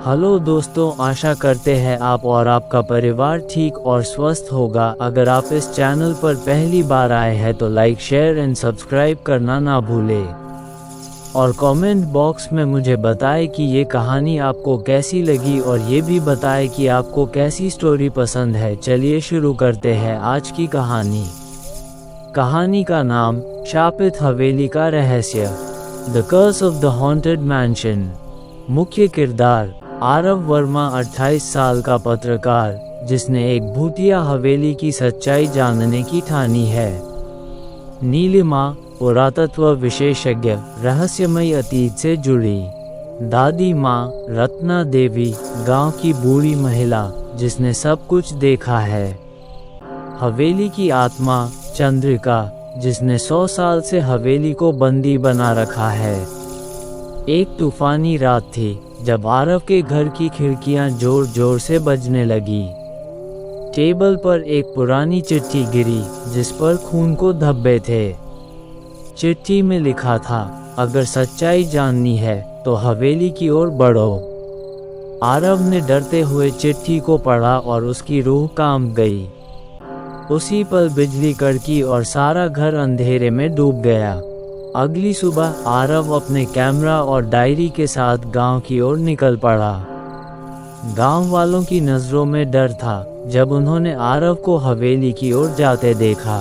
Hello दोस्तों, आशा करते हैं आप और आपका परिवार ठीक और स्वस्थ होगा। अगर आप इस चैनल पर पहली बार आए हैं तो लाइक, शेयर एंड सब्सक्राइब करना ना भूलें। और कमेंट बॉक्स में मुझे बताएं कि ये कहानी आपको कैसी लगी और ये भी बताएं कि आपको कैसी स्टोरी पसंद है। चलिए शुरू करते हैं आज की कहानी। कहानी का नाम शापित हवेली का रहस्य, the curse of the haunted mansion. मुख्य किरदार आरव वर्मा, 28 साल का पत्रकार जिसने एक भूतिया हवेली की सच्चाई जानने की ठानी है। नीलिमा, पुरातत्व विशेषज्ञ, रहस्यमय अतीत से जुड़ी। दादी माँ रत्ना देवी, गांव की बूढ़ी महिला जिसने सब कुछ देखा है। हवेली की आत्मा चंद्रिका, जिसने 100 साल से हवेली को बंदी बना रखा है। एक तूफानी रात थी जब आरव के घर की खिड़कियां जोर जोर से बजने लगी। टेबल पर एक पुरानी चिट्ठी गिरी जिस पर खून को धब्बे थे। चिट्ठी में लिखा था, अगर सच्चाई जाननी है तो हवेली की ओर बढ़ो। आरव ने डरते हुए चिट्ठी को पढ़ा और उसकी रूह कांप गई। उसी पल बिजली कड़की और सारा घर अंधेरे में डूब गया। अगली सुबह आरव अपने कैमरा और डायरी के साथ गांव की ओर निकल पड़ा। गांव वालों की नज़रों में डर था जब उन्होंने आरव को हवेली की ओर जाते देखा।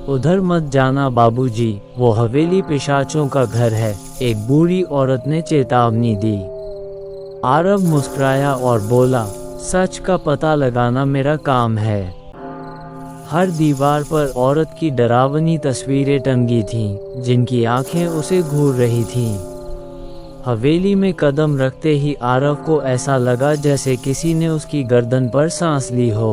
उधर मत जाना बाबूजी, वो हवेली पिशाचों का घर है, एक बूढ़ी औरत ने चेतावनी दी। आरव मुस्कुराया और बोला, सच का पता लगाना मेरा काम है। हर दीवार पर औरत की डरावनी तस्वीरें टंगी थीं, जिनकी आंखें उसे घूर रही थीं। हवेली में कदम रखते ही आरव को ऐसा लगा जैसे किसी ने उसकी गर्दन पर सांस ली हो।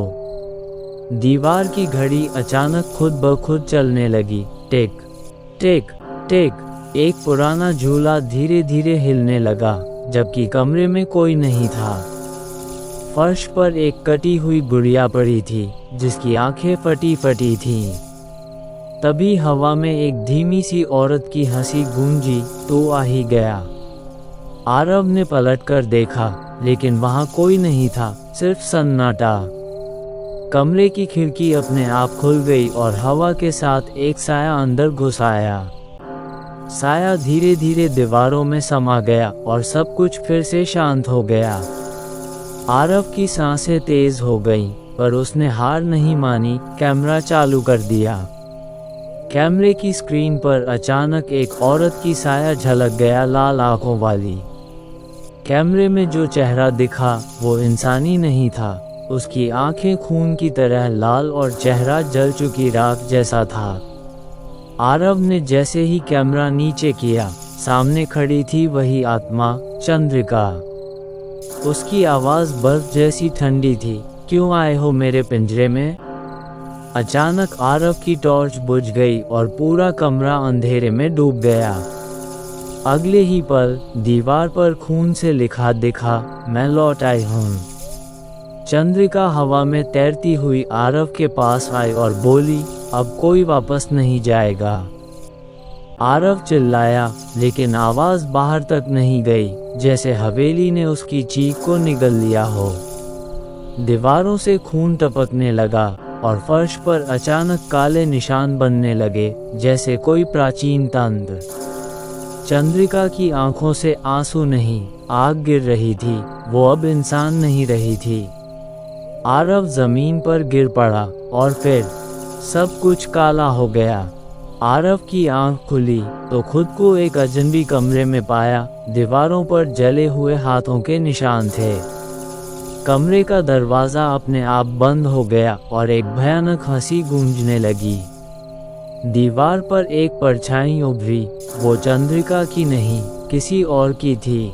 दीवार की घड़ी अचानक खुद ब खुद चलने लगी। टिक टिक टिक। एक पुराना झूला धीरे धीरे हिलने लगा, जबकि कमरे में कोई नहीं था। फर्श पर एक कटी हुई गुड़िया पड़ी थी जिसकी आंखें फटी फटी थीं। तभी हवा में एक धीमी सी औरत की हंसी गूंजी, तो आ ही गया। आरव ने पलटकर देखा, लेकिन वहां कोई नहीं था, सिर्फ सन्नाटा। कमरे की खिड़की अपने आप खुल गई और हवा के साथ एक साया अंदर घुस आया। साया धीरे धीरे दीवारों में समा गया और सब कुछ फिर से शांत हो गया। आरव की सांसें तेज हो गईं, पर उसने हार नहीं मानी। कैमरा चालू कर दिया। कैमरे की स्क्रीन पर अचानक एक औरत की साया झलक गया, लाल आंखों वाली। कैमरे में जो चेहरा दिखा वो इंसानी नहीं था। उसकी आंखें खून की तरह लाल और चेहरा जल चुकी राख जैसा था। आरव ने जैसे ही कैमरा नीचे किया, सामने खड़ी थी वही आत्मा चंद्रिका। उसकी आवाज़ बर्फ जैसी ठंडी थी, क्यों आए हो मेरे पिंजरे में? अचानक आरव की टॉर्च बुझ गई और पूरा कमरा अंधेरे में डूब गया। अगले ही पल दीवार पर खून से लिखा दिखा, मैं लौट आई हूँ। चंद्रिका हवा में तैरती हुई आरव के पास आई और बोली, अब कोई वापस नहीं जाएगा। आरव चिल्लाया, लेकिन आवाज़ बाहर तक नहीं गई, जैसे हवेली ने उसकी चीख को निगल लिया हो। दीवारों से खून टपकने लगा और फर्श पर अचानक काले निशान बनने लगे, जैसे कोई प्राचीन तंत्र। चंद्रिका की आंखों से आंसू नहीं, आग गिर रही थी। वो अब इंसान नहीं रही थी। आरव जमीन पर गिर पड़ा और फिर सब कुछ काला हो गया। आरव की आंख खुली तो खुद को एक अजनबी कमरे में पाया। दीवारों पर जले हुए हाथों के निशान थे। कमरे का दरवाज़ा अपने आप बंद हो गया और एक भयानक हंसी गूंजने लगी। दीवार पर एक परछाई उभरी, वो चंद्रिका की नहीं, किसी और की थी।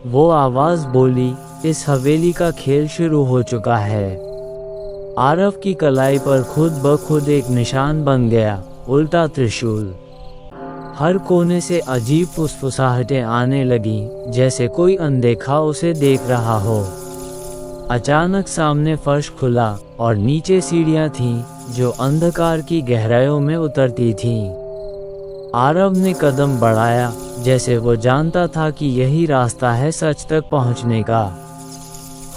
वो आवाज़ बोली, इस हवेली का खेल शुरू हो चुका है। आरव की कलाई पर खुद ब खुद एक निशान बन गया, उल्टा त्रिशूल। हर कोने से अजीब फुसफुसाहटें आने लगीं, जैसे कोई अनदेखा उसे देख रहा हो। अचानक सामने फर्श खुला और नीचे सीढ़ियां थीं जो अंधकार की गहराइयों में उतरती थीं। आरव ने कदम बढ़ाया, जैसे वो जानता था कि यही रास्ता है सच तक पहुंचने का।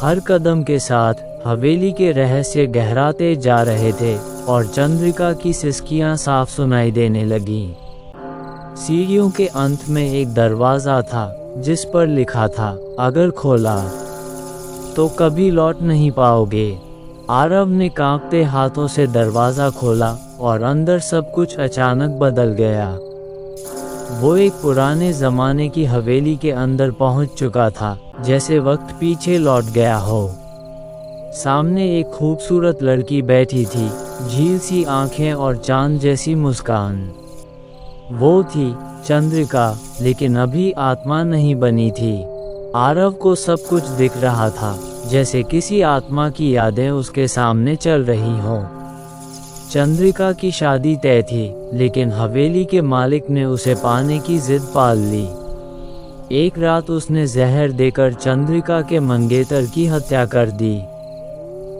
हर कदम के साथ हवेली के रहस्य गहराते जा रहे थे और चंद्रिका की सिसकियां साफ सुनाई देने लगीं। सीढ़ियों के अंत में एक दरवाज़ा था जिस पर लिखा था, अगर खोला तो कभी लौट नहीं पाओगे। आरव ने कांपते हाथों से दरवाज़ा खोला और अंदर सब कुछ अचानक बदल गया। वो एक पुराने ज़माने की हवेली के अंदर पहुंच चुका था, जैसे वक्त पीछे लौट गया हो। सामने एक खूबसूरत लड़की बैठी थी, झील सी आंखें और चांद जैसी मुस्कान। वो थी चंद्रिका, लेकिन अभी आत्मा नहीं बनी थी। आरव को सब कुछ दिख रहा था, जैसे किसी आत्मा की यादें उसके सामने चल रही हों। चंद्रिका की शादी तय थी, लेकिन हवेली के मालिक ने उसे पाने की जिद पाल ली। एक रात उसने जहर देकर चंद्रिका के मंगेतर की हत्या कर दी।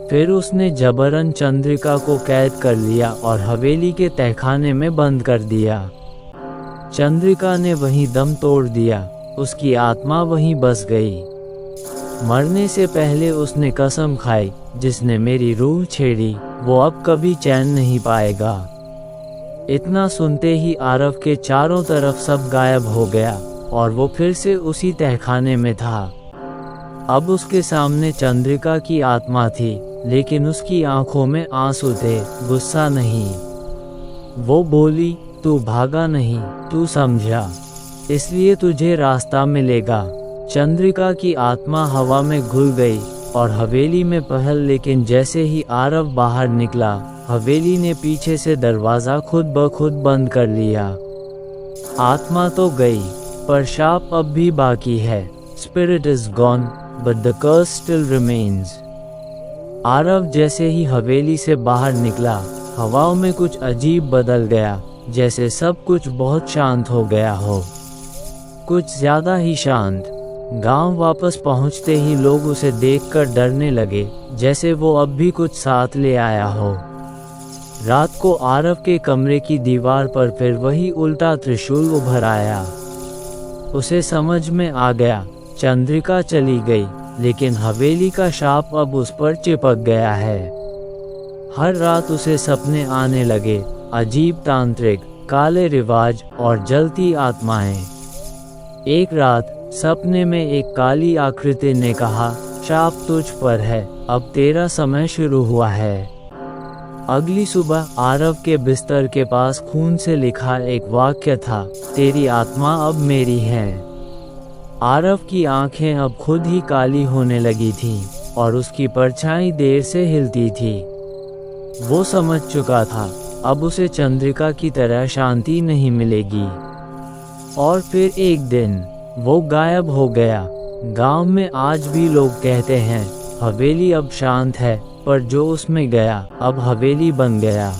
फिर उसने जबरन चंद्रिका को कैद कर लिया और हवेली के तहखाने में बंद कर दिया। चंद्रिका ने वहीं दम तोड़ दिया, उसकी आत्मा वहीं बस गई। मरने से पहले उसने कसम खाई, जिसने मेरी रूह छेड़ी वो अब कभी चैन नहीं पाएगा। इतना सुनते ही आरव के चारों तरफ सब गायब हो गया और वो फिर से उसी तहखाने में था। अब उसके सामने चंद्रिका की आत्मा थी, लेकिन उसकी आंखों में आंसू थे, गुस्सा नहीं। वो बोली, तू भागा नहीं, तू समझा, इसलिए तुझे रास्ता मिलेगा। चंद्रिका की आत्मा हवा में घुल गई और हवेली में पहल, लेकिन जैसे ही आरव बाहर निकला, हवेली ने पीछे से दरवाज़ा खुद ब खुद बंद कर लिया। आत्मा तो गई, पर शाप अब भी बाकी है। Spirit is gone but the curse still remains. Aarav जैसे ही हवेली से बाहर निकला, हवाओं में कुछ अजीब बदल गया, जैसे सब कुछ बहुत शांत हो गया हो, कुछ ज्यादा ही शांत। गांव वापस पहुंचते ही लोग उसे देखकर डरने लगे, जैसे वो अब भी कुछ साथ ले आया हो। रात को आरव के कमरे की दीवार पर फिर वही उल्टा त्रिशूल उभर आया। उसे समझ में आ गया, चंद्रिका चली गई, लेकिन हवेली का शाप अब उस पर चिपक गया है। हर रात उसे सपने आने लगे, अजीब तांत्रिक, काले रिवाज और जलती आत्माएं। एक रात सपने में एक काली आकृति ने कहा, शाप तुझ पर है, अब तेरा समय शुरू हुआ है। अगली सुबह आरव के बिस्तर के पास खून से लिखा एक वाक्य था, तेरी आत्मा अब मेरी है। आरव की आंखें अब खुद ही काली होने लगी थीं और उसकी परछाई देर से हिलती थी। वो समझ चुका था, अब उसे चंद्रिका की तरह शांति नहीं मिलेगी। और फिर एक दिन वो गायब हो गया। गांव में आज भी लोग कहते हैं, हवेली अब शांत है, पर जो उसमें गया अब हवेली बन गया।